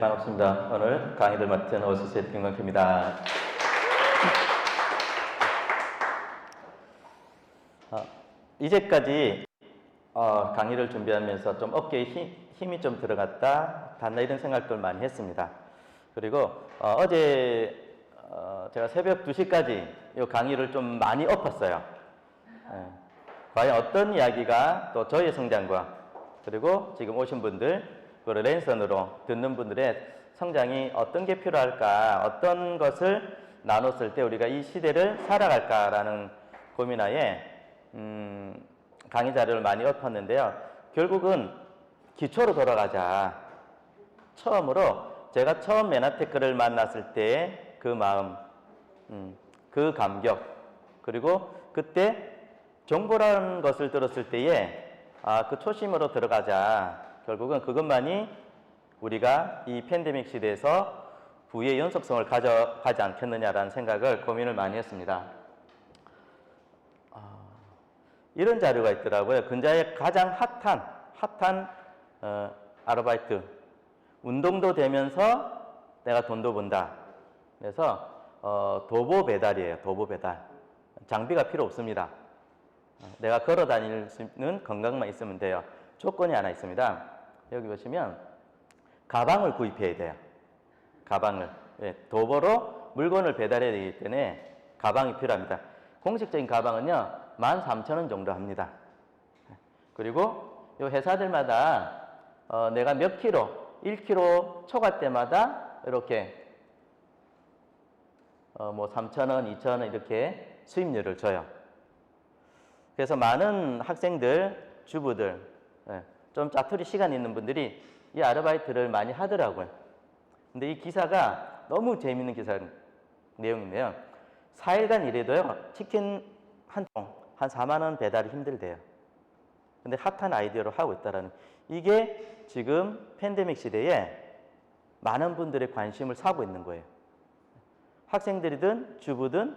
반갑습니다. 오늘 강의를 맡은 어소시에이트 김광표입니다. 이제까지 강의를 준비하면서 좀 어깨에 힘이 좀 들어갔다, 닿나 이런 생각들 많이 했습니다. 그리고 어제 제가 새벽 2시까지 이 강의를 좀 많이 엎었어요. 과연 어떤 이야기가 또 저의 성장과 그리고 지금 오신 분들, 그리고 랜선으로 듣는 분들의 성장이 어떤 게 필요할까, 어떤 것을 나눴을 때 우리가 이 시대를 살아갈까라는 고민하에 강의 자료를 많이 엎었는데요. 결국은 기초로 돌아가자. 처음으로 제가 처음 메나테크를 만났을 때의 그 마음, 그 감격, 그리고 그때 정보라는 것을 들었을 때에 그 초심으로 들어가자. 결국은 그것만이 우리가 이 팬데믹 시대에서 부의 연속성을 가져가지 않겠느냐라는 생각을 고민을 많이 했습니다. 이런 자료가 있더라고요. 근자의 가장 핫한 아르바이트. 운동도 되면서 내가 돈도 번다. 그래서 도보 배달이에요. 도보 배달. 장비가 필요 없습니다. 내가 걸어 다닐 수 있는 건강만 있으면 돼요. 조건이 하나 있습니다. 여기 보시면 가방을 구입해야 돼요. 가방을. 도보로 물건을 배달해야 되기 때문에 가방이 필요합니다. 공식적인 가방은요 13,000원 정도 합니다. 그리고 이 회사들마다 내가 몇 킬로, 1킬로 초과 때마다 이렇게 뭐 3,000원, 2,000원 이렇게 수입료를 줘요. 그래서 많은 학생들, 주부들, 좀 짜투리 시간 있는 분들이 이 아르바이트를 많이 하더라고요. 근데 이 기사가 너무 재밌는 내용인데요. 4일간 일해도요, 치킨 한 통, 한 4만 원 배달이 힘들대요. 근데 핫한 아이디어로 하고 있다라는. 이게 지금 팬데믹 시대에 많은 분들의 관심을 사고 있는 거예요. 학생들이든 주부든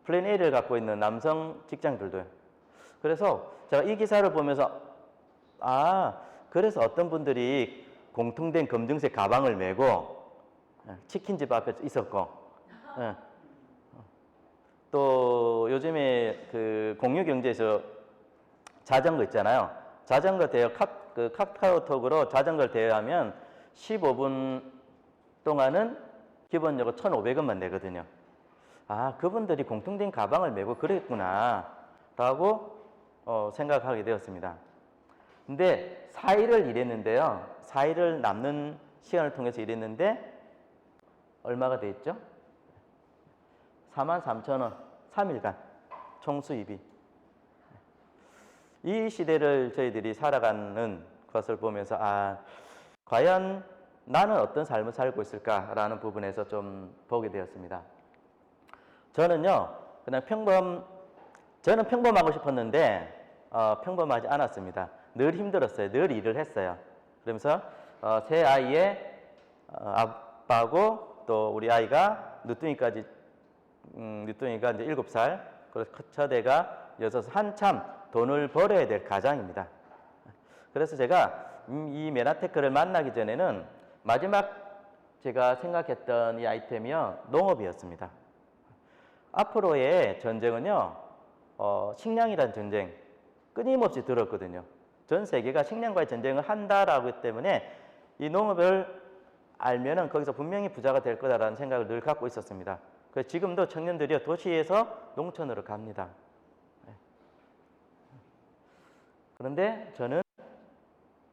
플랜 A를 갖고 있는 남성 직장들도요. 그래서 제가 이 기사를 보면서 그래서 어떤 분들이 공통된 검정색 가방을 메고 치킨집 앞에 있었고, 또 요즘에 그 공유경제에서 자전거 있잖아요. 자전거 대여, 카카오톡으로 자전거를 대여하면 15분 동안은 기본료가 1,500원만 내거든요. 그분들이 공통된 가방을 메고 그랬구나 라고 생각하게 되었습니다. 근데 4일을 일했는데요. 4일을 남는 시간을 통해서 일했는데 얼마가 돼 있죠? 43,000원 3일간 총 수입이. 이 시대를 저희들이 살아가는 것을 보면서 과연 나는 어떤 삶을 살고 있을까라는 부분에서 좀 보게 되었습니다. 저는요, 저는 평범하고 싶었는데, 평범하지 않았습니다. 늘 힘들었어요. 늘 일을 했어요. 그러면서, 새 아이의 아빠고, 또 우리 아이가 늦둥이가 이제 7살, 그래서 첫애가 6, 한참 돈을 벌어야 될 가장입니다. 그래서 제가 이 메나테크를 만나기 전에는 마지막 제가 생각했던 이 아이템이요, 농업이었습니다. 앞으로의 전쟁은요, 식량이란 전쟁 끊임없이 들었거든요. 전 세계가 식량과의 전쟁을 한다라고 했기 때문에 이 농업을 알면은 거기서 분명히 부자가 될 거다라는 생각을 늘 갖고 있었습니다. 그래서 지금도 청년들이 도시에서 농촌으로 갑니다. 그런데 저는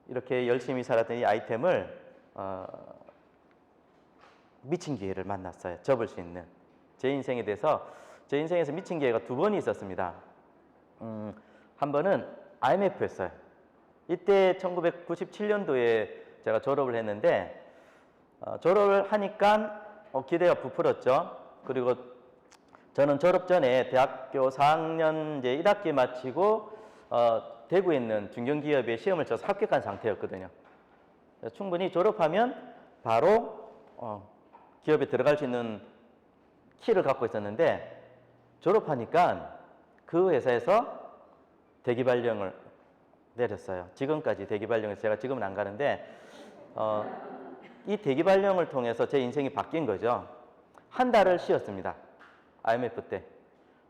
이렇게 열심히 살았던 이 아이템을 미친 기회를 만났어요. 접을 수 있는. 제 인생에서 미친 기회가 2번이 있었습니다. 한 번은 IMF였어요. 이때 1997년도에 제가 졸업을 했는데, 졸업을 하니까 기대가 부풀었죠. 그리고 저는 졸업 전에 대학교 4학년 이제 1학기 마치고, 대구에 있는 중견기업에 시험을 쳐서 합격한 상태였거든요. 충분히 졸업하면 바로 기업에 들어갈 수 있는 키를 갖고 있었는데, 졸업하니까 그 회사에서 대기발령을 내렸어요. 지금까지 대기발령에서 제가 지금은 안 가는데 이 대기 발령을 통해서 제 인생이 바뀐 거죠. 한 달을 쉬었습니다. IMF 때.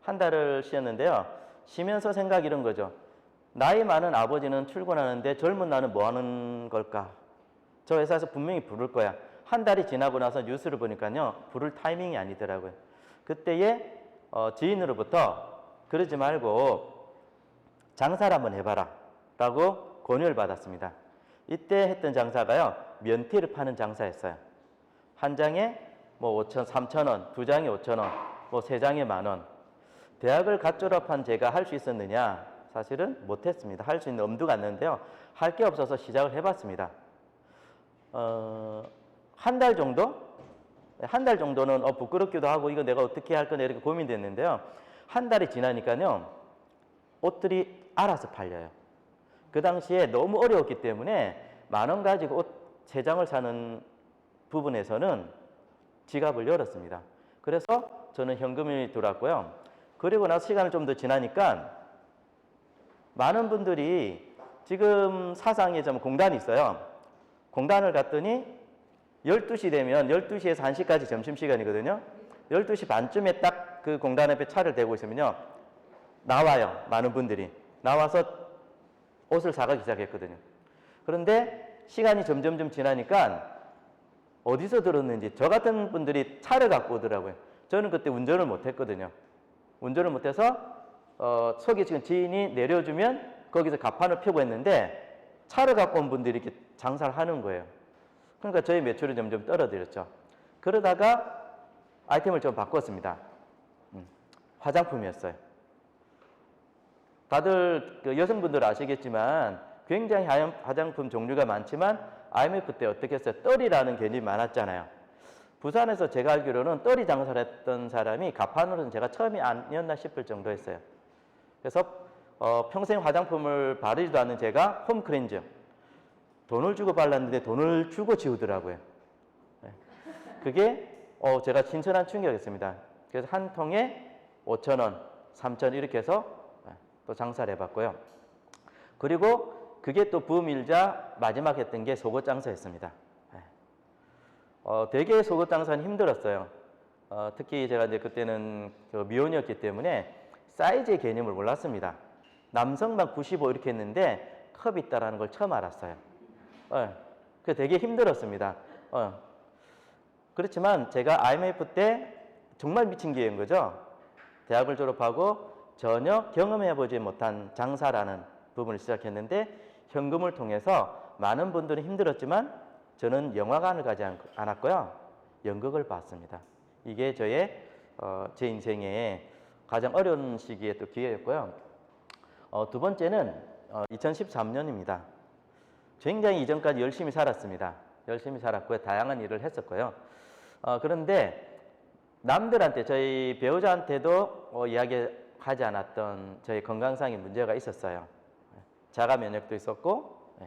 한 달을 쉬었는데요. 쉬면서 생각 이런 거죠. 나이 많은 아버지는 출근하는데 젊은 나는 뭐 하는 걸까? 저 회사에서 분명히 부를 거야. 한 달이 지나고 나서 뉴스를 보니까요. 부를 타이밍이 아니더라고요. 그때에 지인으로부터 그러지 말고 장사를 한번 해봐라 라고 권유를 받았습니다. 이때 했던 장사가요. 면티를 파는 장사였어요. 한 장에 뭐 5천, 3천 원, 두 장에 5천 원, 뭐 세 장에 만 원. 대학을 갓 졸업한 제가 할 수 있었느냐? 사실은 못했습니다. 할 수 있는 엄두가 안 나는데요. 할 게 없어서 시작을 해봤습니다. 한 달 정도? 한 달 정도는 부끄럽기도 하고 이거 내가 어떻게 할 거냐 이렇게 고민됐는데요. 한 달이 지나니까요. 옷들이 알아서 팔려요. 그 당시에 너무 어려웠기 때문에 10,000원 가지고 옷 3장을 사는 부분에서는 지갑을 열었습니다. 그래서 저는 현금이 들어왔고요. 그리고 나서 시간을 좀 더 지나니까 많은 분들이 지금 사상에 좀 공단이 있어요. 공단을 갔더니 12시 되면 12시에서 1시까지 점심시간이거든요. 12시 반쯤에 딱 그 공단 앞에 차를 대고 있으면요. 나와요. 많은 분들이. 나와서 옷을 사가기 시작했거든요. 그런데 시간이 점점점 지나니까 어디서 들었는지 저 같은 분들이 차를 갖고 오더라고요. 저는 그때 운전을 못했거든요. 운전을 못해서 소개시킨 지인이 내려주면 거기서 가판을 펴고 했는데 차를 갖고 온 분들이 이렇게 장사를 하는 거예요. 그러니까 저희 매출이 점점 떨어뜨렸죠. 그러다가 아이템을 좀 바꿨습니다. 화장품이었어요. 다들 여성분들 아시겠지만 굉장히 화장품 종류가 많지만 IMF 때 어떻게 했어요? 떨이라는 개념이 많았잖아요. 부산에서 제가 알기로는 떨이 장사를 했던 사람이 가판으로는 제가 처음이 아니었나 싶을 정도였어요. 그래서 평생 화장품을 바르지도 않는 제가 홈클렌저 돈을 주고 발랐는데 돈을 주고 지우더라고요. 그게 제가 신선한 충격이었습니다. 그래서 한 통에 5,000원, 3,000원 이렇게 해서 또 장사를 해봤고요. 그리고 그게 또 부음일자 마지막 했던 게 속옷 장사였습니다. 되게 속옷 장사는 힘들었어요. 특히 제가 이제 그때는 미혼이었기 때문에 사이즈의 개념을 몰랐습니다. 남성만 95 이렇게 했는데 컵이 있다는 걸 처음 알았어요. 그게 되게 힘들었습니다. 그렇지만 제가 IMF 때 정말 미친 기회인 거죠. 대학을 졸업하고 전혀 경험해보지 못한 장사라는 부분을 시작했는데 현금을 통해서 많은 분들은 힘들었지만 저는 영화관을 가지 않았고요. 연극을 봤습니다. 이게 제 인생의 가장 어려운 시기에 또 기회였고요. 두 번째는 2013년입니다. 굉장히 이전까지 열심히 살았습니다. 열심히 살았고요. 다양한 일을 했었고요. 그런데 남들한테 저희 배우자한테도 이야기하지 않았던 저희 건강상의 문제가 있었어요. 자가 면역도 있었고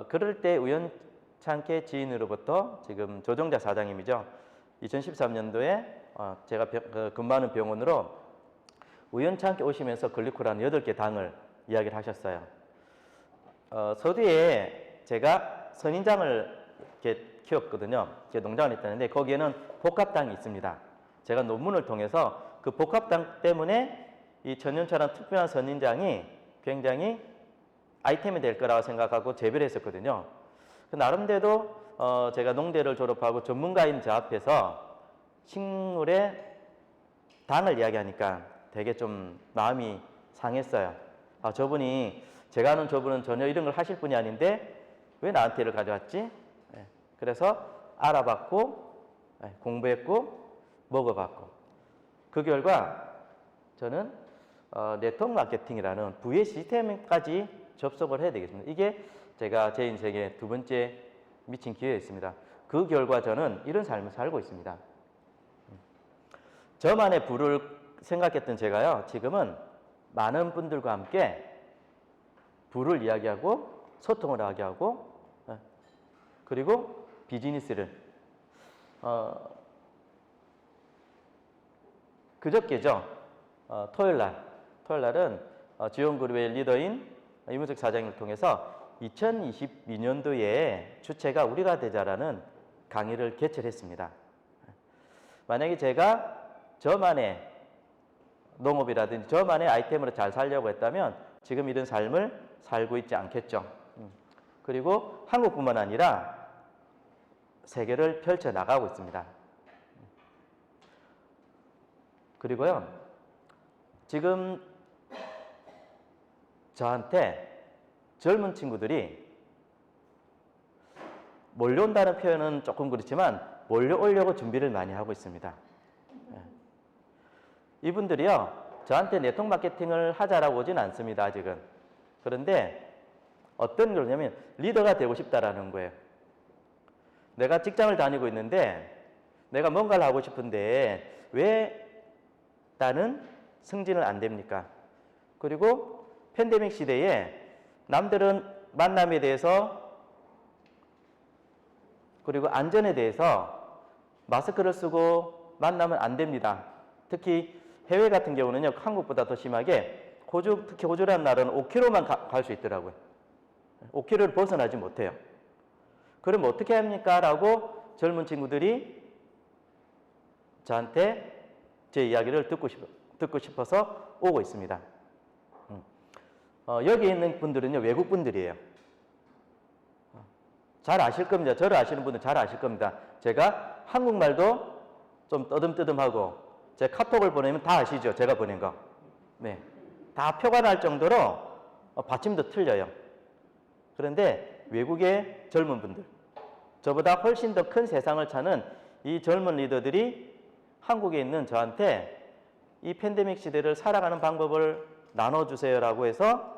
그럴 때 우연찮게 지인으로부터 지금 조정자 사장님이죠. 2013년도에 제가 근무하는 병원으로 우연찮게 오시면서 글리코라는 8개 당을 이야기를 하셨어요. 서두에 제가 선인장을 이렇게 키웠거든요. 제 농장을 했다는데 거기에는 복합당이 있습니다. 제가 논문을 통해서 그 복합당 때문에 이 천연차란 특별한 선인장이 굉장히 아이템이 될 거라고 생각하고 재배를 했었거든요. 나름대로 제가 농대를 졸업하고 전문가인 저 앞에서 식물의 당을 이야기하니까 되게 좀 마음이 상했어요. 제가 아는 저분은 전혀 이런 걸 하실 분이 아닌데 왜 나한테 이를 가져왔지? 그래서 알아봤고 공부했고 먹어봤고 그 결과 저는 네트워크 마케팅이라는 부의 시스템까지 접속을 해야 되겠습니다. 이게 제가 제 인생의 두 번째 미친 기회였습니다. 그 결과 저는 이런 삶을 살고 있습니다. 저만의 부를 생각했던 제가요. 지금은 많은 분들과 함께 부를 이야기하고 소통을 하게 하고 그리고 비즈니스를 그저께죠. 토요일 날은 지원그룹의 리더인 이문석 사장님을 통해서 2022년도에 주체가 우리가 되자라는 강의를 개최했습니다. 만약에 제가 저만의 농업이라든지 저만의 아이템으로 잘 살려고 했다면 지금 이런 삶을 살고 있지 않겠죠. 그리고 한국뿐만 아니라 세계를 펼쳐나가고 있습니다. 그리고요, 지금 저한테 젊은 친구들이 몰려온다는 표현은 조금 그렇지만 몰려오려고 준비를 많이 하고 있습니다. 이분들이요, 저한테 네트워크 마케팅을 하자라고 오진 않습니다, 아직은. 그런데 어떤 거냐면 리더가 되고 싶다라는 거예요. 내가 직장을 다니고 있는데 내가 뭔가를 하고 싶은데 왜 나는 승진을 안 됩니까? 그리고 팬데믹 시대에 남들은 만남에 대해서 그리고 안전에 대해서 마스크를 쓰고 만나면 안 됩니다. 특히 해외 같은 경우는요, 한국보다 더 심하게 특히 호주라는 나라는 5km만 갈 수 있더라고요. 5km를 벗어나지 못해요. 그럼 어떻게 합니까? 라고 젊은 친구들이 저한테 제 이야기를 듣고 싶어서 오고 있습니다. 여기 있는 분들은요, 외국 분들이에요. 잘 아실 겁니다. 저를 아시는 분들은 잘 아실 겁니다. 제가 한국말도 좀 떠듬떠듬하고 제 카톡을 보내면 다 아시죠? 제가 보낸 거. 네. 다 표가 날 정도로 받침도 틀려요. 그런데 외국의 젊은 분들, 저보다 훨씬 더 큰 세상을 사는 이 젊은 리더들이 한국에 있는 저한테 이 팬데믹 시대를 살아가는 방법을 나눠주세요라고 해서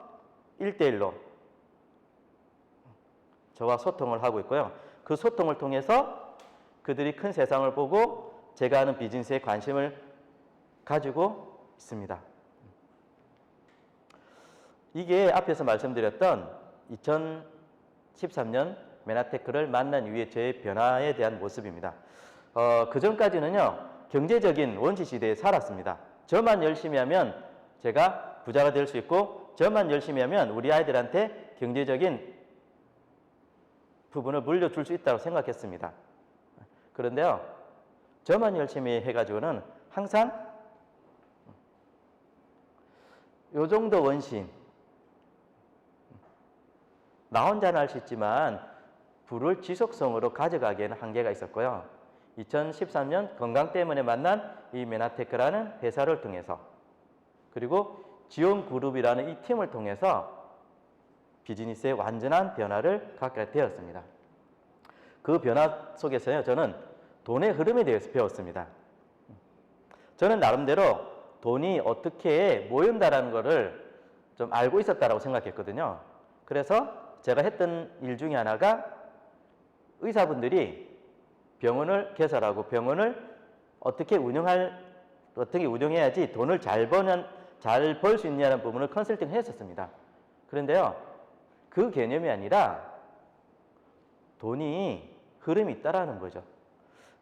1대1로 저와 소통을 하고 있고요. 그 소통을 통해서 그들이 큰 세상을 보고 제가 하는 비즈니스에 관심을 가지고 있습니다. 이게 앞에서 말씀드렸던 2013년 메나테크를 만난 이후의 저의 변화에 대한 모습입니다. 그 전까지는요, 경제적인 원시 시대에 살았습니다. 저만 열심히 하면 제가 부자가 될 수 있고, 저만 열심히 하면 우리 아이들한테 경제적인 부분을 물려줄 수 있다고 생각했습니다. 그런데요, 저만 열심히 해가지고는 항상 요 정도 원신, 나 혼자는 할 수 있지만 부를 지속성으로 가져가기에는 한계가 있었고요. 2013년 건강 때문에 만난 이 메나테크라는 회사를 통해서, 그리고 지원그룹이라는 이 팀을 통해서 비즈니스의 완전한 변화를 갖게 되었습니다. 그 변화 속에서요, 저는 돈의 흐름에 대해서 배웠습니다. 저는 나름대로 돈이 어떻게 모인다라는 것을 좀 알고 있었다라고 생각했거든요. 그래서 제가 했던 일 중에 하나가 의사분들이 병원을 개설하고 병원을 어떻게 운영해야지 돈을 잘 벌 수 있냐는 부분을 컨설팅을 했었습니다. 그런데요, 그 개념이 아니라 돈이 흐름이 있다라는 거죠.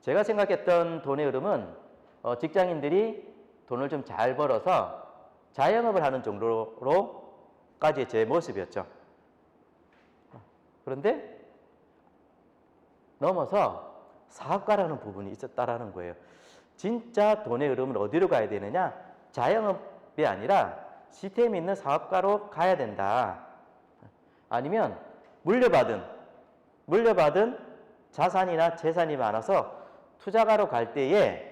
제가 생각했던 돈의 흐름은 직장인들이 돈을 좀 잘 벌어서 자영업을 하는 정도로까지의 제 모습이었죠. 그런데 넘어서 사업가라는 부분이 있었다라는 거예요. 진짜 돈의 흐름은 어디로 가야 되느냐? 자영업이 아니라 시스템이 있는 사업가로 가야 된다. 아니면 물려받은 자산이나 재산이 많아서 투자가로 갈 때에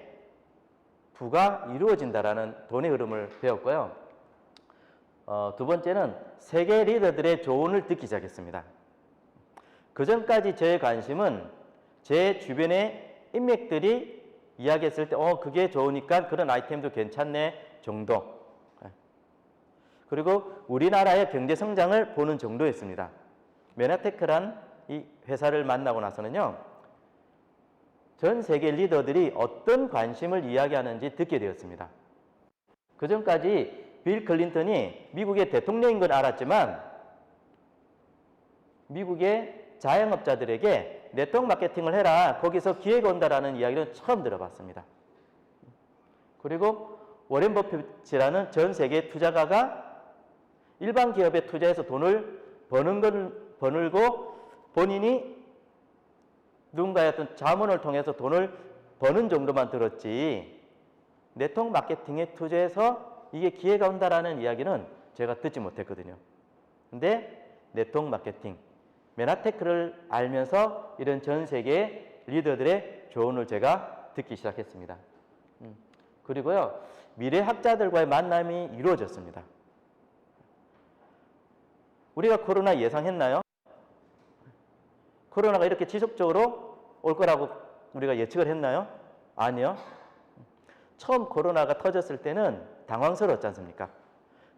부가 이루어진다라는 돈의 흐름을 배웠고요. 두 번째는 세계 리더들의 조언을 듣기 시작했습니다. 그 전까지 저의 관심은 제 주변의 인맥들이 이야기했을 때 그게 좋으니까 그런 아이템도 괜찮네 정도. 그리고 우리나라의 경제 성장을 보는 정도였습니다. 메나테크란 이 회사를 만나고 나서는요, 전 세계 리더들이 어떤 관심을 이야기하는지 듣게 되었습니다. 그 전까지 빌 클린턴이 미국의 대통령인 건 알았지만 미국의 자영업자들에게 네트워크 마케팅을 해라, 거기서 기회가 온다라는 이야기를 처음 들어봤습니다. 그리고 워렌 버핏이라는 전 세계 투자가가 일반 기업에 투자해서 돈을 버는 걸 버늘고 본인이 누군가의 어떤 자문을 통해서 돈을 버는 정도만 들었지 네트워크 마케팅에 투자해서 이게 기회가 온다라는 이야기는 제가 듣지 못했거든요. 근데 네트워크 마케팅, 메나테크를 알면서 이런 전 세계 리더들의 조언을 제가 듣기 시작했습니다. 그리고요, 미래학자들과의 만남이 이루어졌습니다. 우리가 코로나 예상했나요? 코로나가 이렇게 지속적으로 올 거라고 우리가 예측을 했나요? 아니요. 처음 코로나가 터졌을 때는 당황스러웠지 않습니까?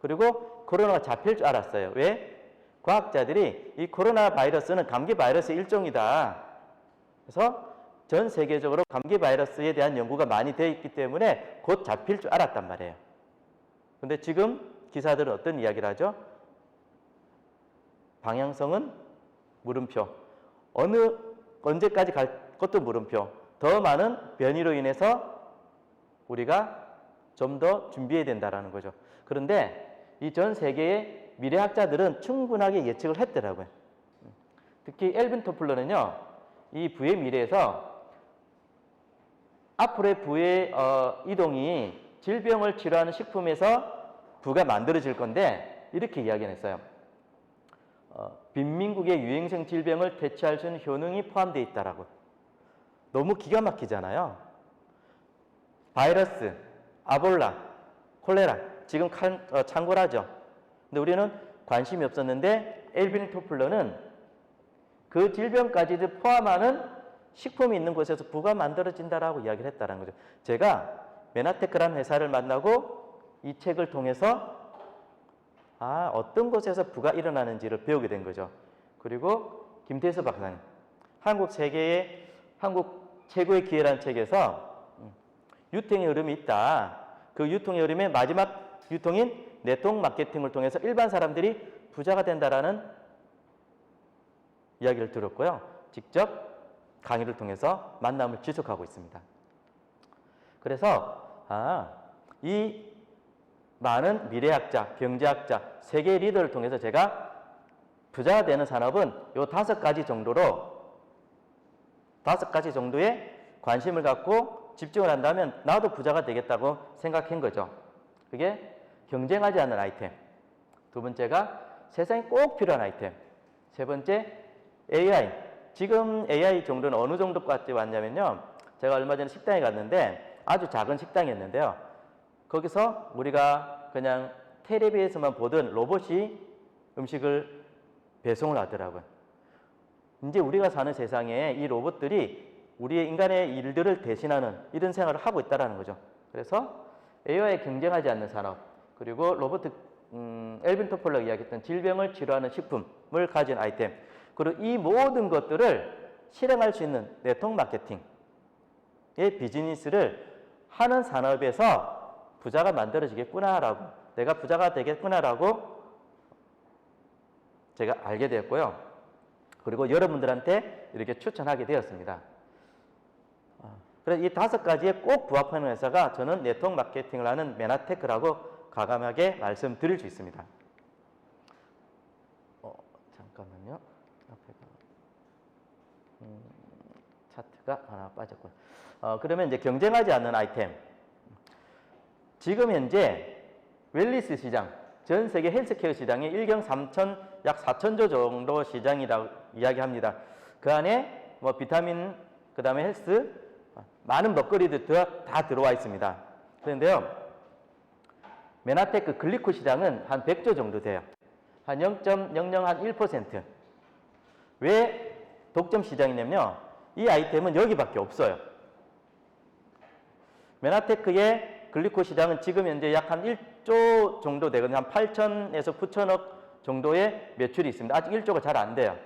그리고 코로나가 잡힐 줄 알았어요. 왜? 과학자들이 이 코로나 바이러스는 감기 바이러스의 일종이다. 그래서 전 세계적으로 감기 바이러스에 대한 연구가 많이 되어 있기 때문에 곧 잡힐 줄 알았단 말이에요. 근데 지금 기사들은 어떤 이야기를 하죠? 방향성은 물음표. 언제까지 갈 것도 물음표. 더 많은 변이로 인해서 우리가 좀 더 준비해야 된다는 거죠. 그런데 이 전 세계의 미래학자들은 충분하게 예측을 했더라고요. 특히 엘빈 토플러는요, 이 부의 미래에서 앞으로의 부의 이동이 질병을 치료하는 식품에서 부가 만들어질 건데 이렇게 이야기했어요. 빈민국의 유행성 질병을 퇴치할 수 있는 효능이 포함되어 있다라고. 너무 기가 막히잖아요. 바이러스, 아볼라, 콜레라 지금 창궐하죠. 근데 우리는 관심이 없었는데 엘빈 토플러는 그 질병까지도 포함하는 식품이 있는 곳에서 부가 만들어진다라고 이야기를 했다는 거죠. 제가 메나테크라는 회사를 만나고 이 책을 통해서 어떤 곳에서 부가 일어나는지를 배우게 된 거죠. 그리고 김태수 박사님, 한국 최고의 기회라는 책에서 유통의 흐름이 있다. 그 유통의 흐름의 마지막 유통인 네트워크 마케팅을 통해서 일반 사람들이 부자가 된다라는 이야기를 들었고요. 직접 강의를 통해서 만남을 지속하고 있습니다. 그래서 이 많은 미래학자, 경제학자, 세계 리더를 통해서 제가 부자가 되는 산업은 요 5가지 정도의 관심을 갖고 집중을 한다면 나도 부자가 되겠다고 생각한 거죠. 그게 경쟁하지 않는 아이템. 두 번째가 세상에 꼭 필요한 아이템. 세 번째, AI. 지금 AI 정도는 어느 정도까지 왔냐면요. 제가 얼마 전에 식당에 갔는데 아주 작은 식당이었는데요. 거기서 우리가 그냥 텔레비에서만 보던 로봇이 음식을 배송을 하더라고요. 이제 우리가 사는 세상에 이 로봇들이 우리의 인간의 일들을 대신하는 이런 생활을 하고 있다는 거죠. 그래서 AI에 경쟁하지 않는 산업, 그리고 엘빈 토플러가 이야기했던 질병을 치료하는 식품을 가진 아이템, 그리고 이 모든 것들을 실행할 수 있는 네트워크 마케팅의 비즈니스를 하는 산업에서 부자가 만들어지겠구나라고, 내가 부자가 되겠구나라고 제가 알게 되었고요. 그리고 여러분들한테 이렇게 추천하게 되었습니다. 그래서 이 5가지에 꼭 부합하는 회사가 저는 네트워크 마케팅을 하는 메나테크라고 과감하게 말씀드릴 수 있습니다. 잠깐만요. 차트가 하나 빠졌고요. 그러면 이제 경쟁하지 않는 아이템. 지금 현재 웰니스 시장, 전 세계 헬스케어 시장이 1경 약 4천조 정도 시장이라고 이야기합니다. 그 안에 뭐 비타민, 그 다음에 헬스, 많은 먹거리들 다 들어와 있습니다. 그런데요, 메나테크 글리코 시장은 한 100조 정도 돼요. 한 0.001%. 왜 독점 시장이냐면요, 이 아이템은 여기밖에 없어요. 메나테크의 글리코 시장은 지금 현재 약 한 1조 정도 되거든요. 한 8천에서 9천억 정도의 매출이 있습니다. 아직 1조가 잘 안 돼요.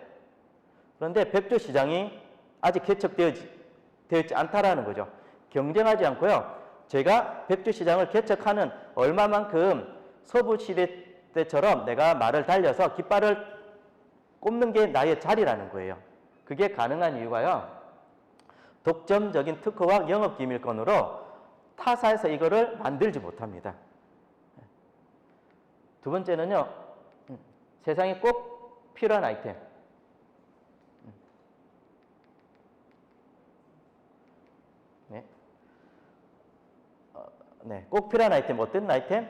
그런데 100조 시장이 아직 개척되어 있지 않다라는 거죠. 경쟁하지 않고요. 제가 100조 시장을 개척하는 얼마만큼 서부 시대 때처럼 내가 말을 달려서 깃발을 꼽는 게 나의 자리라는 거예요. 그게 가능한 이유가요, 독점적인 특허와 영업기밀권으로 타사에서 이거를 만들지 못합니다. 두 번째는요, 세상에 꼭 필요한 아이템. 네. 꼭 필요한 아이템, 어떤 아이템?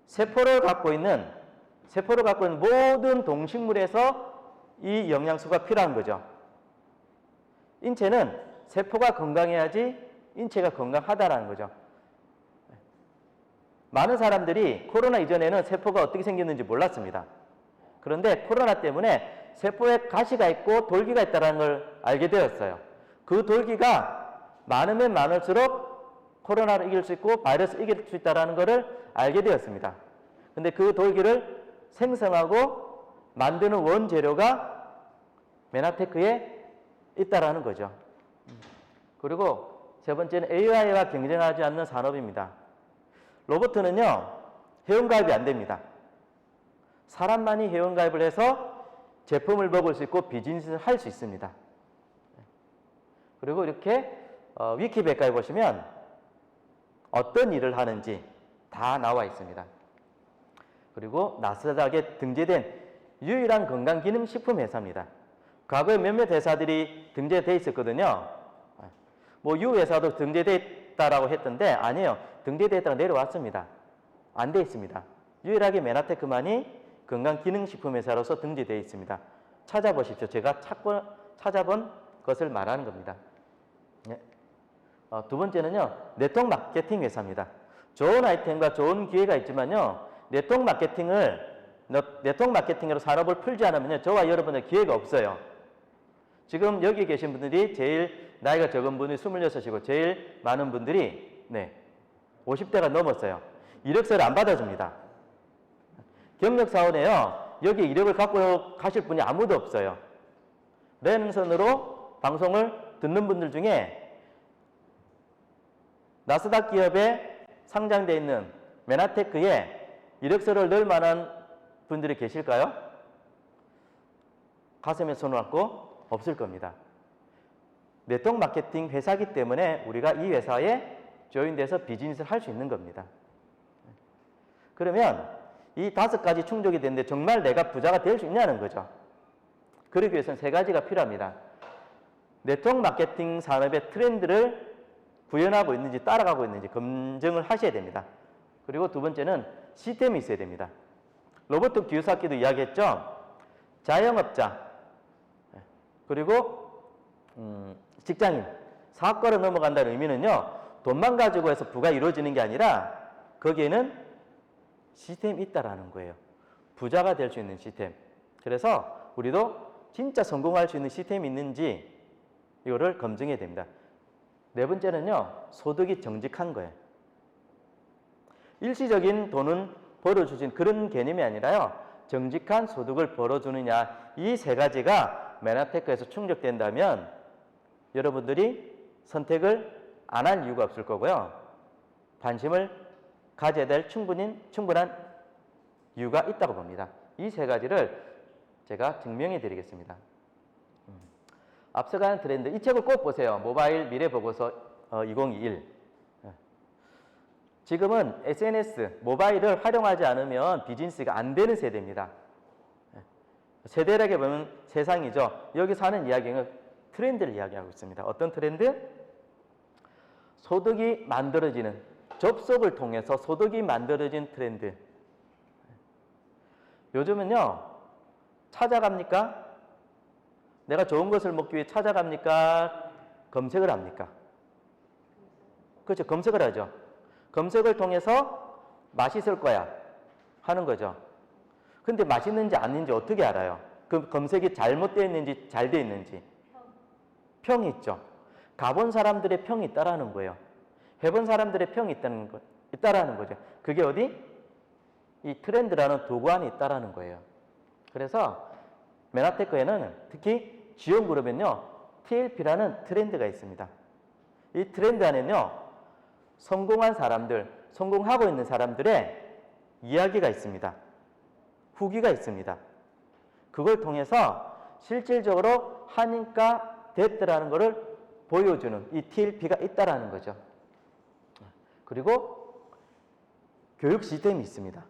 세포를 갖고 있는 모든 동식물에서 이 영양소가 필요한 거죠. 인체는 세포가 건강해야지 인체가 건강하다라는 거죠. 많은 사람들이 코로나 이전에는 세포가 어떻게 생겼는지 몰랐습니다. 그런데 코로나 때문에 세포에 가시가 있고 돌기가 있다는 걸 알게 되었어요. 그 돌기가 많으면 많을수록 코로나를 이길 수 있고 바이러스를 이길 수 있다는 것을 알게 되었습니다. 근데 그 돌기를 생성하고 만드는 원재료가 메나테크에 있다라는 거죠. 그리고 세 번째는 AI와 경쟁하지 않는 산업입니다. 로봇은요, 회원가입이 안 됩니다. 사람만이 회원가입을 해서 제품을 먹을 수 있고 비즈니스를 할 수 있습니다. 그리고 이렇게 위키백과에 보시면 어떤 일을 하는지 다 나와 있습니다. 그리고 나스닥에 등재된 유일한 건강기능식품 회사입니다. 과거에 몇몇 회사들이 등재되어 있었거든요. 뭐 유 회사도 등재되어 있다라고 했던데 아니에요. 등재되어 있다가 내려왔습니다. 안 돼 있습니다. 유일하게 메나테크만이 건강기능식품 회사로서 등재되어 있습니다. 찾아보십시오. 제가 찾아본 것을 말하는 겁니다. 네. 두 번째는요, 네트워크 마케팅 회사입니다. 좋은 아이템과 좋은 기회가 있지만요, 네트워크 마케팅으로 산업을 풀지 않으면요, 저와 여러분의 기회가 없어요. 지금 여기 계신 분들이 제일 나이가 적은 분이 26이고 제일 많은 분들이 50대가 넘었어요. 이력서를 안 받아줍니다. 경력사원에요. 여기 이력을 갖고 가실 분이 아무도 없어요. 랜선으로 방송을 듣는 분들 중에 나스닥 기업에 상장되어 있는 메나테크에 이력서를 넣을 만한 분들이 계실까요? 가슴에 손을 얹고 없을 겁니다. 네트워크 마케팅 회사이기 때문에 우리가 이 회사에 조인돼서 비즈니스를 할 수 있는 겁니다. 그러면 이 5가지 충족이 되는데 정말 내가 부자가 될 수 있냐는 거죠. 그러기 위해서는 3가지가 필요합니다. 네트워크 마케팅 산업의 트렌드를 구현하고 있는지 따라가고 있는지 검증을 하셔야 됩니다. 그리고 두 번째는 시스템이 있어야 됩니다. 로버트 기요사키도 이야기했죠. 자영업자 그리고 직장인, 사업가로 넘어간다는 의미는요, 돈만 가지고 해서 부가 이루어지는 게 아니라 거기에는 시스템이 있다라는 거예요. 부자가 될 수 있는 시스템. 그래서 우리도 진짜 성공할 수 있는 시스템이 있는지 이거를 검증해야 됩니다. 네 번째는요, 소득이 정직한 거예요. 일시적인 돈은 벌어주신 그런 개념이 아니라요, 정직한 소득을 벌어주느냐, 이 3가지가 메나테크에서 충족된다면 여러분들이 선택을 안 할 이유가 없을 거고요. 관심을 가져야 될 충분한 이유가 있다고 봅니다. 이 3가지를 제가 증명해 드리겠습니다. 앞서가는 트렌드, 이 책을 꼭 보세요. 모바일 미래보고서 2021. 지금은 SNS, 모바일을 활용하지 않으면 비즈니스가 안 되는 세대입니다. 세대라게 보면 세상이죠. 여기서 하는 이야기는 트렌드를 이야기하고 있습니다. 어떤 트렌드? 소득이 만들어지는, 접속을 통해서 소득이 만들어진 트렌드. 요즘은요, 찾아갑니까? 내가 좋은 것을 먹기 위해 찾아갑니까? 검색을 합니까? 그렇죠. 검색을 하죠. 검색을 통해서 맛있을 거야 하는 거죠. 근데 맛있는지 아닌지 어떻게 알아요? 그 검색이 잘못되어 있는지 잘 되어 있는지. 평이 있죠. 가본 사람들의 평이 있다라는 거예요. 해본 사람들의 평이 있다라는 거죠. 그게 어디? 이 트렌드라는 도구 안에 있다라는 거예요. 그래서 메나테크에는 특히 지원그룹에는요, TLP라는 트렌드가 있습니다. 이 트렌드 안에는요, 성공한 사람들, 성공하고 있는 사람들의 이야기가 있습니다. 후기가 있습니다. 그걸 통해서 실질적으로 하니까 됐더라는 것을 보여주는 이 TLP가 있다라는 거죠. 그리고 교육 시스템이 있습니다.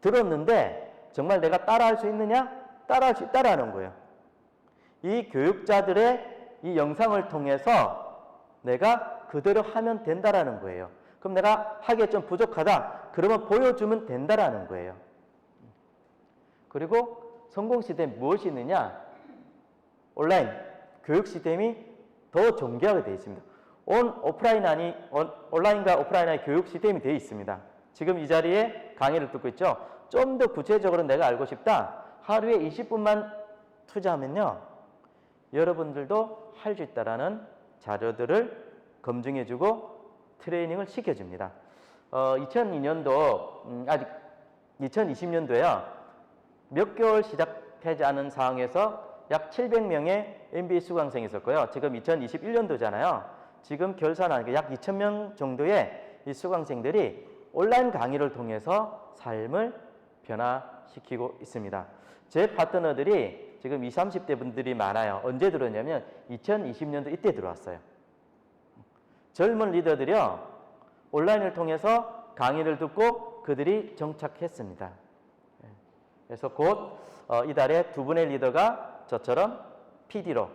들었는데 정말 내가 따라할 수 있느냐? 따라할 수 있다라는 거예요. 이 교육자들의 이 영상을 통해서 내가 그대로 하면 된다라는 거예요. 그럼 내가 하기에 좀 부족하다. 그러면 보여주면 된다라는 거예요. 그리고 성공 시스템 무엇이 있느냐? 온라인 교육 시스템이 더 정교하게 되어 있습니다. 온라인과 오프라인의 교육 시스템이 되어 있습니다. 지금 이 자리에 강의를 듣고 있죠. 좀 더 구체적으로 내가 알고 싶다. 하루에 20분만 투자하면요. 여러분들도 할 수 있다라는 자료들을 검증해주고 트레이닝을 시켜줍니다. 2002년도, 아직 2020년도에요. 몇 개월 시작하지 않은 상황에서 약 700명의 MBA 수강생이 있었고요. 지금 2021년도잖아요. 지금 결산한 약 2,000명 정도의 이 수강생들이 온라인 강의를 통해서 삶을 변화시키고 있습니다. 제 파트너들이 지금 20, 30대 분들이 많아요. 언제 들어왔냐면 2020년도 이때 들어왔어요. 젊은 리더들이요. 온라인을 통해서 강의를 듣고 그들이 정착했습니다. 그래서 곧 이달에 두 분의 리더가 저처럼 PD로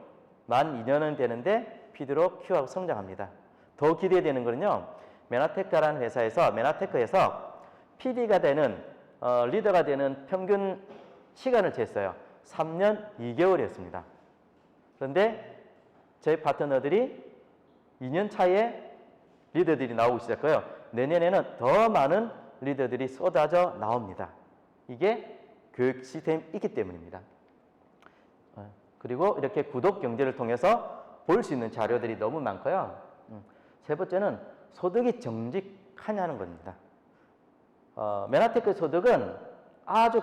만 2년은 되는데 PD로 큐하고 성장합니다. 더 기대되는 거는요. 메나테크라는 메나테크에서 PD가 되는 리더가 되는 평균 시간을 쟀어요. 3년 2개월이었습니다. 그런데 저희 파트너들이 2년 차에 리더들이 나오기 시작해요. 내년에는 더 많은 리더들이 쏟아져 나옵니다. 이게 교육 시스템이 있기 때문입니다. 그리고 이렇게 구독 경제를 통해서 볼 수 있는 자료들이 너무 많고요. 세 번째는 소득이 정직하냐는 겁니다. 메나테크 소득은 아주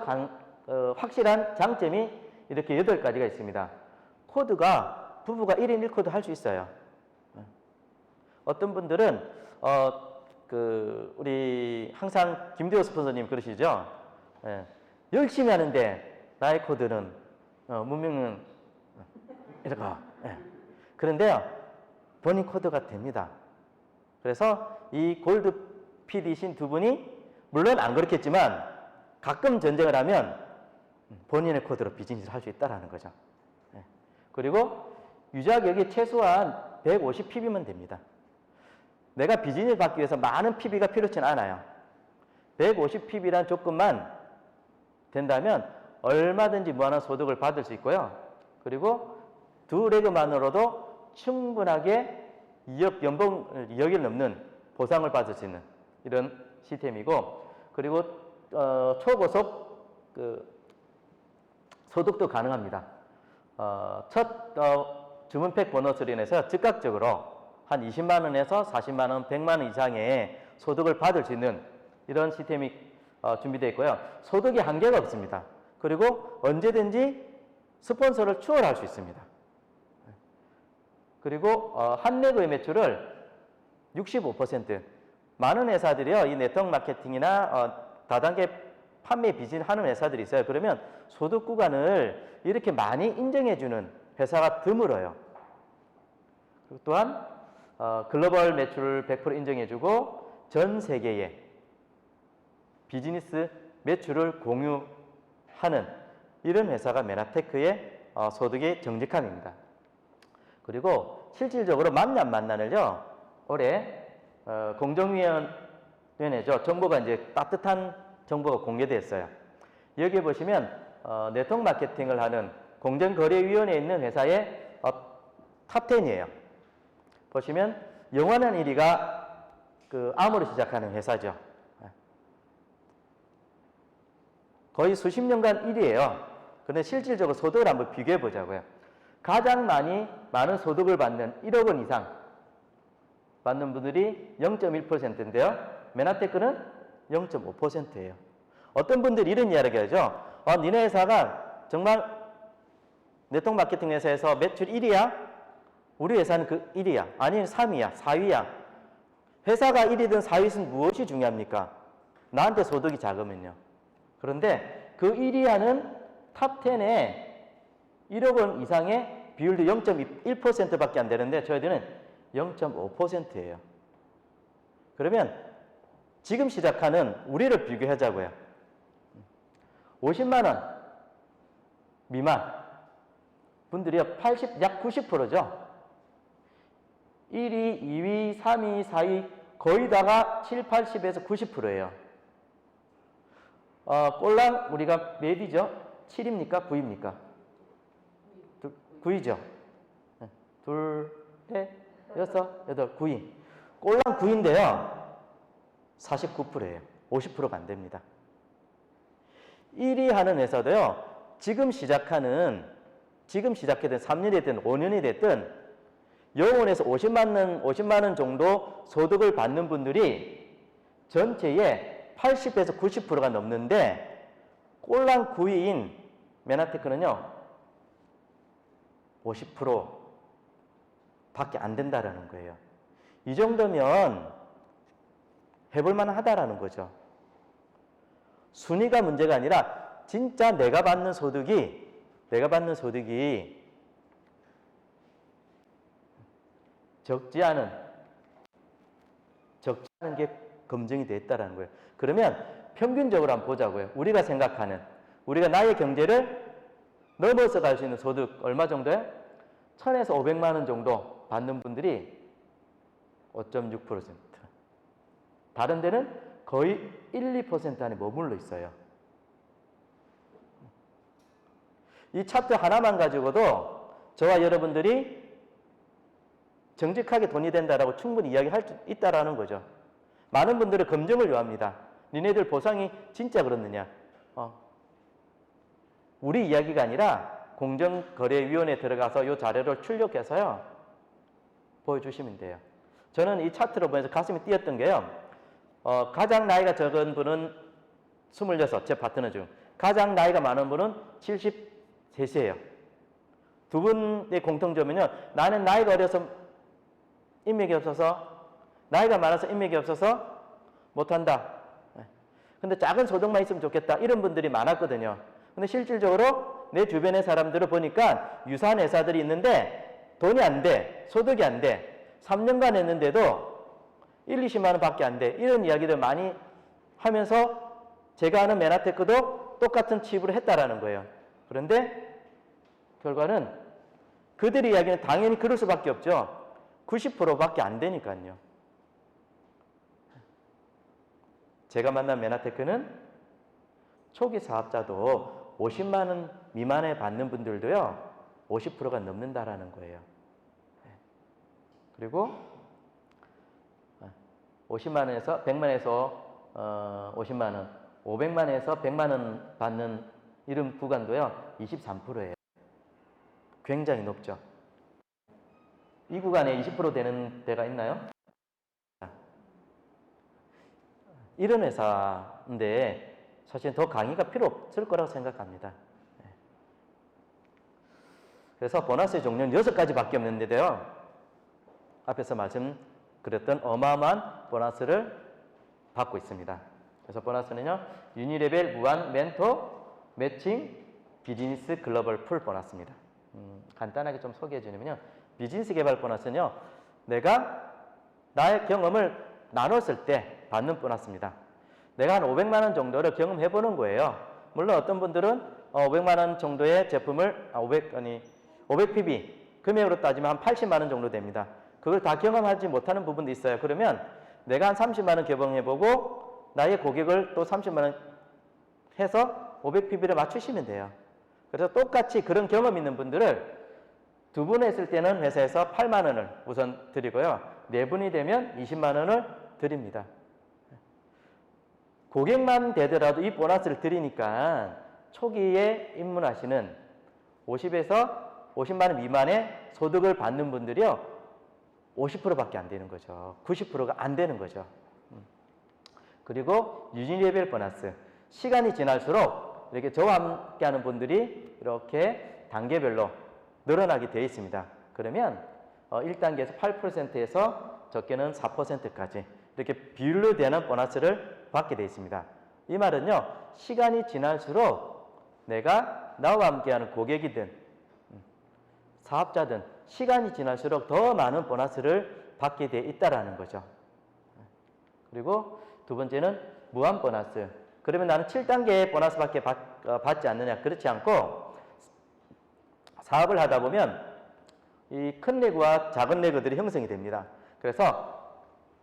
확실한 장점이 이렇게 8가지가 있습니다. 코드가 부부가 1인 1코드 할 수 있어요. 어떤 분들은 우리 항상 김대호 스폰서님 그러시죠. 열심히 하는데 나의 코드는 문명은 이렇게. 그런데요 본인 코드가 됩니다. 그래서 이 골드 PD신 두 분이 물론 안 그렇겠지만 가끔 전쟁을 하면 본인의 코드로 비즈니스를 할 수 있다는 거죠. 그리고 유자격이 최소한 150 PB면 됩니다. 내가 비즈니스 받기 위해서 많은 PB가 필요치는 않아요. 150 PB란 조건만 된다면 얼마든지 무한한 소득을 받을 수 있고요. 그리고 두 레그만으로도 충분하게 2억 연봉 2억이 넘는 보상을 받을 수 있는 이런 시스템이고, 그리고 초고속 소득도 가능합니다. 첫 주문팩 보너스로 인해서 즉각적으로 한 20만 원에서 40만 원, 100만 원 이상의 소득을 받을 수 있는 이런 시스템이 준비되어 있고요. 소득이 한계가 없습니다. 그리고 언제든지 스폰서를 추월할 수 있습니다. 그리고 한 레그의 매출을 65%, 많은 회사들이요, 이 네트워크 마케팅이나 다단계 판매 비즈니스 하는 회사들이 있어요. 그러면 소득 구간을 이렇게 많이 인정해주는 회사가 드물어요. 그리고 또한 글로벌 매출을 100% 인정해주고 전 세계에 비즈니스 매출을 공유하는 이런 회사가 메나테크의 소득의 정직함입니다. 그리고 실질적으로 만나 안 만나는요, 올해 공정위원회죠. 정보가 이제 따뜻한 정보가 공개됐어요. 여기 보시면 네트워크 마케팅을 하는 공정거래위원회에 있는 회사의 탑 10이에요. 보시면 영원한 1위가 암으로 시작하는 회사죠. 거의 수십 년간 1위예요. 그런데 실질적으로 소득을 한번 비교해 보자고요. 가장 많은 소득을 받는 1억 원 이상 받는 분들이 0.1%인데요. 메나테크는 0.5%예요. 어떤 분들이 이런 이야기를 하죠. 니네 회사가 정말 네트워크 마케팅 회사에서 매출 1위야? 우리 회사는 그 1위야. 아니면 3위야, 4위야. 회사가 1위든 4위든 무엇이 중요합니까? 나한테 소득이 작으면요. 그런데 그 1위하는 탑 10에 1억 원 이상의 비율도 0.1%밖에 안 되는데 저희들은 0.5%예요. 그러면 지금 시작하는 우리를 비교하자고요. 50만 원 미만 분들이요, 약 90%죠. 1위, 2위, 3위, 4위 거의 다가 7, 80에서 90%예요. 꼴랑 우리가 몇 위죠? 7입니까? 9입니까? 9위죠. 둘, 넷, 여섯, 여덟, 9위. 꼴랑 9위인데요. 49%예요. 50%가 안 됩니다. 1위 하는 회사도요. 지금 시작해든 3년이 됐든 5년이 됐든 영원에서 50만 원 정도 소득을 받는 분들이 전체의 80에서 90%가 넘는데 꼴랑 9위인 메나테크는요. 50% 밖에 안 된다라는 거예요. 이 정도면 해볼만 하다라는 거죠. 순위가 문제가 아니라 진짜 내가 받는 소득이 적지 않은 게 검증이 됐다라는 거예요. 그러면 평균적으로 한번 보자고요. 우리가 나의 경제를 넘어서 갈 수 있는 소득 얼마 정도예요? 1000에서 500만 원 정도 받는 분들이 5.6%. 다른 데는 거의 1, 2% 안에 머물러 있어요. 이 차트 하나만 가지고도 저와 여러분들이 정직하게 돈이 된다라고 충분히 이야기할 수 있다라는 거죠. 많은 분들은 검증을 요합니다. 니네들 보상이 진짜 그렇느냐? 우리 이야기가 아니라 공정거래위원회에 들어가서 이 자료를 출력해서요. 보여주시면 돼요. 저는 이 차트를 보면서 가슴이 뛰었던 게요. 가장 나이가 적은 분은 26, 제 파트너 중. 가장 나이가 많은 분은 73세예요. 두 분의 공통점은요. 나는 나이가 어려서 인맥이 없어서, 나이가 많아서 인맥이 없어서 못한다. 근데 작은 소득만 있으면 좋겠다. 이런 분들이 많았거든요. 근데 실질적으로 내 주변의 사람들을 보니까 유사한 회사들이 있는데 돈이 안 돼. 소득이 안 돼. 3년간 했는데도 1, 20만 원 밖에 안 돼. 이런 이야기들 많이 하면서 제가 아는 메나테크도 똑같은 칩으로 했다라는 거예요. 그런데 결과는 그들의 이야기는 당연히 그럴 수밖에 없죠. 90%밖에 안 되니까요. 제가 만난 메나테크는 초기 사업자도 50만 원 미만에 받는 분들도요. 50%가 넘는다라는 거예요. 그리고 50만 원에서 100만에서 50만 원, 500만에서 100만 원 받는 이런 구간도요. 23%예요. 굉장히 높죠. 이 구간에 20% 되는 데가 있나요? 이런 회사인데 사실 더 강의가 필요 없을 거라고 생각합니다. 그래서 보너스의 종류는 6가지밖에 없는데요. 앞에서 말씀드렸던 어마어마한 보너스를 받고 있습니다. 그래서 보너스는요. 유니레벨, 무한, 멘토, 매칭, 비즈니스, 글로벌, 풀 보너스입니다. 간단하게 좀 소개해 주냐면요. 비즈니스 개발 보너스는요. 내가 나의 경험을 나눴을 때 받는 보너스입니다. 내가 한 500만 원 정도를 경험해 보는 거예요. 물론 어떤 분들은 500만 원 정도의 제품을 500PB 금액으로 따지면 한 80만 원 정도 됩니다. 그걸 다 경험하지 못하는 부분도 있어요. 그러면 내가 한 30만 원 개봉해 보고 나의 고객을 또 30만 원 해서 500PB를 맞추시면 돼요. 그래서 똑같이 그런 경험 있는 분들을 두 분 했을 때는 회사에서 8만 원을 우선 드리고요. 네 분이 되면 20만 원을 드립니다. 고객만 되더라도 이 보너스를 드리니까 초기에 입문하시는 50만 원 미만의 소득을 받는 분들이요. 50%밖에 안 되는 거죠. 90%가 안 되는 거죠. 그리고 유니레벨 보너스. 시간이 지날수록 이렇게 저와 함께 하는 분들이 이렇게 단계별로 늘어나게 되어 있습니다. 그러면 1단계에서 8%에서 적게는 4%까지 이렇게 비율로 되는 보너스를 받게 되어 있습니다. 이 말은요. 시간이 지날수록 내가 나와 함께하는 고객이든 사업자든 시간이 지날수록 더 많은 보너스를 받게 되어 있다는 거죠. 그리고 두 번째는 무한 보너스. 그러면 나는 7단계의 보너스밖에 받지 않느냐. 그렇지 않고 사업을 하다 보면 이 큰 레그와 작은 레그들이 형성이 됩니다. 그래서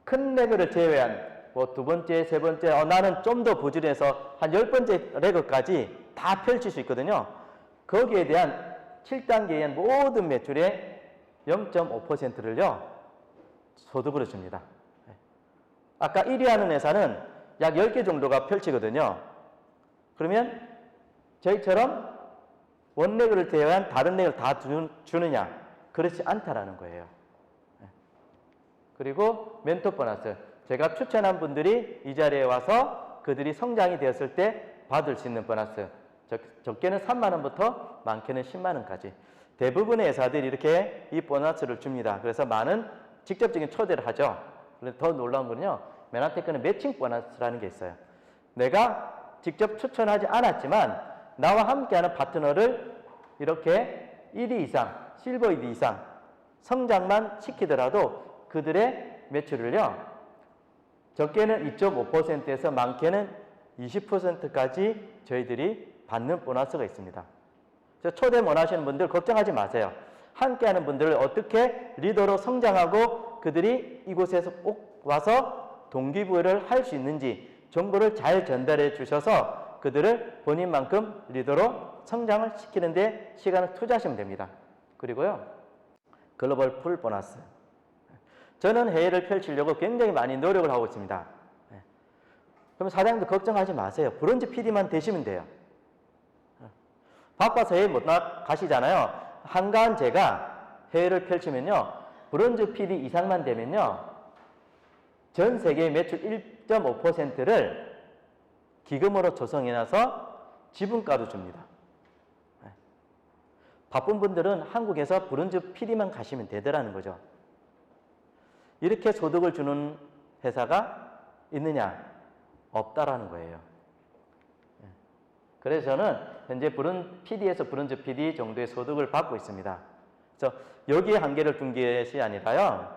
큰 레그를 제외한 뭐 두 번째, 세 번째, 나는 좀 더 부지런해서 한 10번째 레그까지 다 펼칠 수 있거든요. 거기에 대한 7단계의 모든 매출의 0.5%를요, 소득으로 줍니다. 아까 1위 하는 회사는 약 10개 정도가 펼치거든요. 그러면 저희처럼 원레그를 제외한 다른 레그를 다 주느냐? 그렇지 않다라는 거예요. 그리고 멘토 보너스. 제가 추천한 분들이 이 자리에 와서 그들이 성장이 되었을 때 받을 수 있는 보너스. 적게는 3만 원부터 많게는 10만 원까지. 대부분의 회사들이 이렇게 이 보너스를 줍니다. 그래서 많은 직접적인 초대를 하죠. 그런데 더 놀라운 거는요, 메나테크는 매칭 보너스라는 게 있어요. 내가 직접 추천하지 않았지만 나와 함께하는 파트너를 이렇게 1위 이상, 실버 1위 이상 성장만 시키더라도 그들의 매출을요, 적게는 2.5%에서 많게는 20%까지 저희들이 받는 보너스가 있습니다. 초대 원하시는 분들 걱정하지 마세요. 함께하는 분들을 어떻게 리더로 성장하고 그들이 이곳에서 꼭 와서 동기부여를 할 수 있는지 정보를 잘 전달해 주셔서 그들을 본인만큼 리더로 성장을 시키는 데 시간을 투자하시면 됩니다. 그리고요, 글로벌 풀 보너스. 저는 해외를 펼치려고 굉장히 많이 노력을 하고 있습니다. 그럼 사장님도 걱정하지 마세요. 브론즈 PD만 되시면 돼요. 바빠서 해외 못 나가시잖아요. 한가한 제가 해외를 펼치면요, 브론즈 PD 이상만 되면요, 전 세계 매출 1.5%를 기금으로 조성해놔서 지분가도 줍니다. 바쁜 분들은 한국에서 브론즈 PD만 가시면 되더라는 거죠. 이렇게 소득을 주는 회사가 있느냐? 없다라는 거예요. 그래서 저는 현재 PD에서 브론즈 PD 정도의 소득을 받고 있습니다. 그래서 여기에 한계를 둔 것이 아니라요,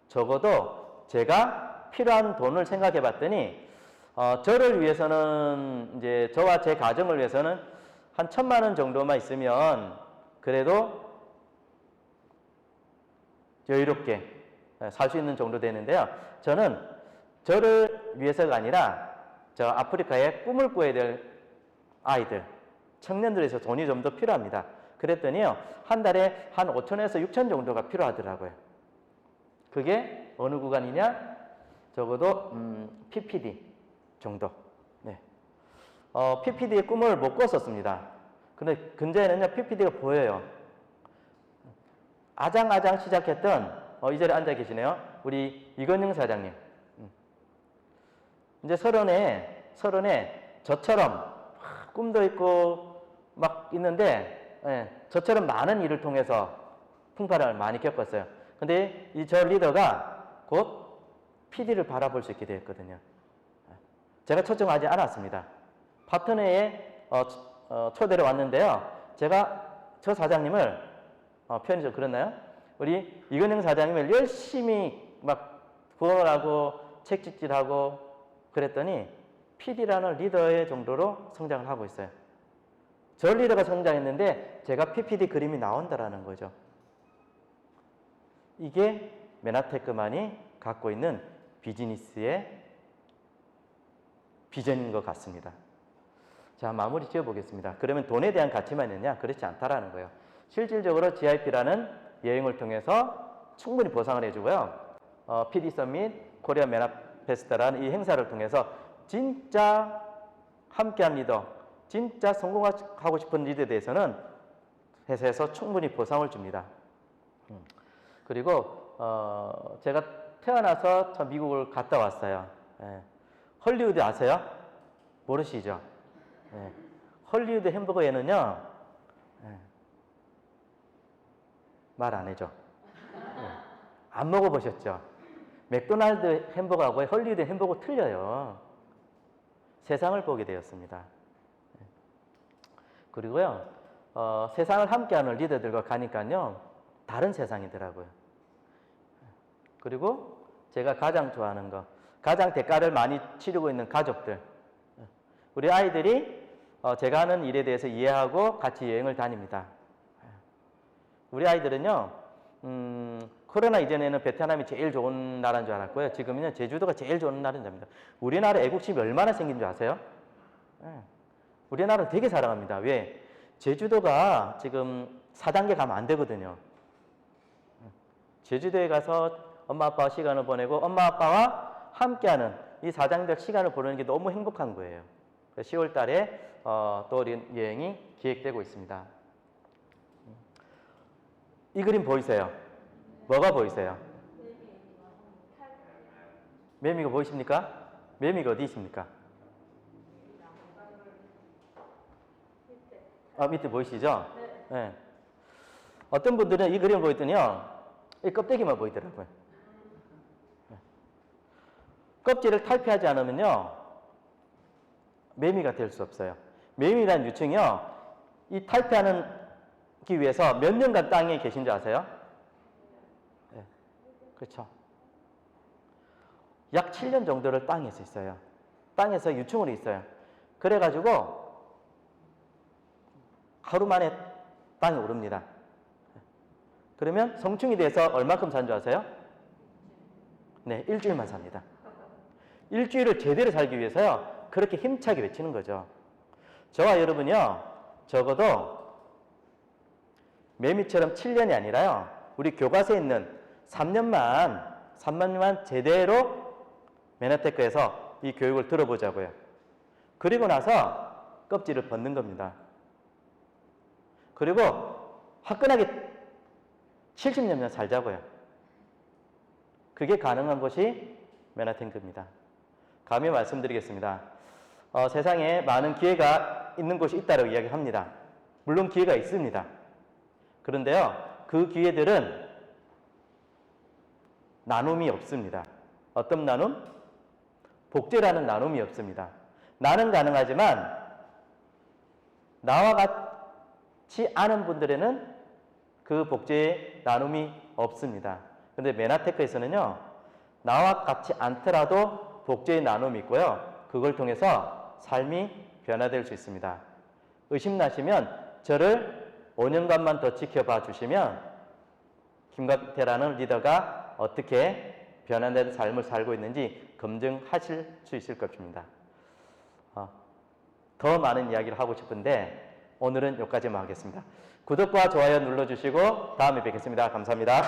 적어도 제가 필요한 돈을 생각해 봤더니, 저를 위해서는, 이제 저와 제 가정을 위해서는 한 1,000만 원 정도만 있으면 그래도 여유롭게 살 수 있는 정도 되는데요. 저는 저를 위해서가 아니라 저 아프리카에 꿈을 꾸어야 될 아이들, 청년들에서 돈이 좀 더 필요합니다. 그랬더니요, 한 달에 한 5천에서 6천 정도가 필요하더라고요. 그게 어느 구간이냐? 적어도 PPD 정도. 네. PPD의 꿈을 못 꿨었습니다. 근데 근자에는요, PPD가 보여요. 아장아장 시작했던, 이 자리에 앉아 계시네요, 우리 이건영 사장님. 이제 서른에 저처럼 꿈도 있고 막 있는데, 저처럼 많은 일을 통해서 풍파를 많이 겪었어요. 근데 이 저 리더가 곧 PD를 바라볼 수 있게 되었거든요. 제가 초청하지 않았습니다. 파트너에 초대를 왔는데요, 제가 저 사장님을, 표현이 좀 그렇나요? 우리 이건영 사장님을 열심히 막 부원하고 책찍질하고 그랬더니 PD라는 리더의 정도로 성장을 하고 있어요. 저 리더가 성장했는데 제가 PPD 그림이 나온다라는 거죠. 이게 메나테크만이 갖고 있는 비즈니스의 비전인 것 같습니다. 자, 마무리 지어보겠습니다. 그러면 돈에 대한 가치만 있느냐? 그렇지 않다라는 거예요. 실질적으로 GIP라는 여행을 통해서 충분히 보상을 해주고요. PD 서밋, 코리아 메나페스타라는 이 행사를 통해서 진짜 함께한 리더, 진짜 성공하고 싶은 리더에 대해서는 회사에서 충분히 보상을 줍니다. 그리고 제가 태어나서 저 미국을 갔다 왔어요. 헐리우드 아세요? 모르시죠? 헐리우드 햄버거에는요, 말 안 해줘. 안 먹어보셨죠? 맥도날드 햄버거하고 헐리우드 햄버거 틀려요. 세상을 보게 되었습니다. 그리고요, 세상을 함께하는 리더들과 가니까요, 다른 세상이더라고요. 그리고 제가 가장 좋아하는 거, 가장 대가를 많이 치르고 있는 가족들. 우리 아이들이 제가 하는 일에 대해서 이해하고 같이 여행을 다닙니다. 우리 아이들은요, 코로나 이전에는 베트남이 제일 좋은 나라인 줄 알았고요. 지금은요, 제주도가 제일 좋은 나라입니다. 우리나라 애국심이 얼마나 생긴 줄 아세요? 예. 우리나라 되게 사랑합니다. 왜? 제주도가 지금 4단계 가면 안 되거든요. 제주도에 가서 엄마 아빠와 시간을 보내고 엄마 아빠와 함께하는 이 4장별 시간을 보내는 게 너무 행복한 거예요. 10월 달에 또 여행이 기획되고 있습니다. 이 그림 보이세요? 뭐가 보이세요? 매미가 보이십니까? 매미가 어디 있습니까? 밑에 보이시죠? 네. 어떤 분들은 이 그림을 보였더니요, 이 껍데기만 보이더라고요. 네. 껍질을 탈피하지 않으면요, 매미가 될 수 없어요. 매미라는 유충이요, 이 탈피하기 위해서 몇 년간 땅에 계신 줄 아세요? 네. 그렇죠. 약 7년 정도를 땅에서 있어요. 땅에서 유충으로 있어요. 그래가지고 하루 만에 땅에 오릅니다. 그러면 성충이 돼서 얼마큼 산 줄 아세요? 네, 일주일만 삽니다. 일주일을 제대로 살기 위해서요, 그렇게 힘차게 외치는 거죠. 저와 여러분이요, 적어도 매미처럼 7년이 아니라요, 우리 교과서에 있는 3년만 제대로 메나테크에서 이 교육을 들어보자고요. 그리고 나서 껍질을 벗는 겁니다. 그리고 화끈하게 70년만 살자고요. 그게 가능한 곳이 메나탱크입니다. 감히 말씀드리겠습니다. 세상에 많은 기회가 있는 곳이 있다고 이야기합니다. 물론 기회가 있습니다. 그런데요, 그 기회들은 나눔이 없습니다. 어떤 나눔? 복제라는 나눔이 없습니다. 나는 가능하지만 나와 같지 않은 분들에는 그 복제의 나눔이 없습니다. 그런데 메나테크에서는요, 나와 같지 않더라도 복제의 나눔이 있고요, 그걸 통해서 삶이 변화될 수 있습니다. 의심나시면 저를 5년간만 더 지켜봐 주시면 김갑태라는 리더가 어떻게 변화된 삶을 살고 있는지 검증하실 수 있을 것입니다. 더 많은 이야기를 하고 싶은데 오늘은 여기까지만 하겠습니다. 구독과 좋아요 눌러주시고 다음에 뵙겠습니다. 감사합니다.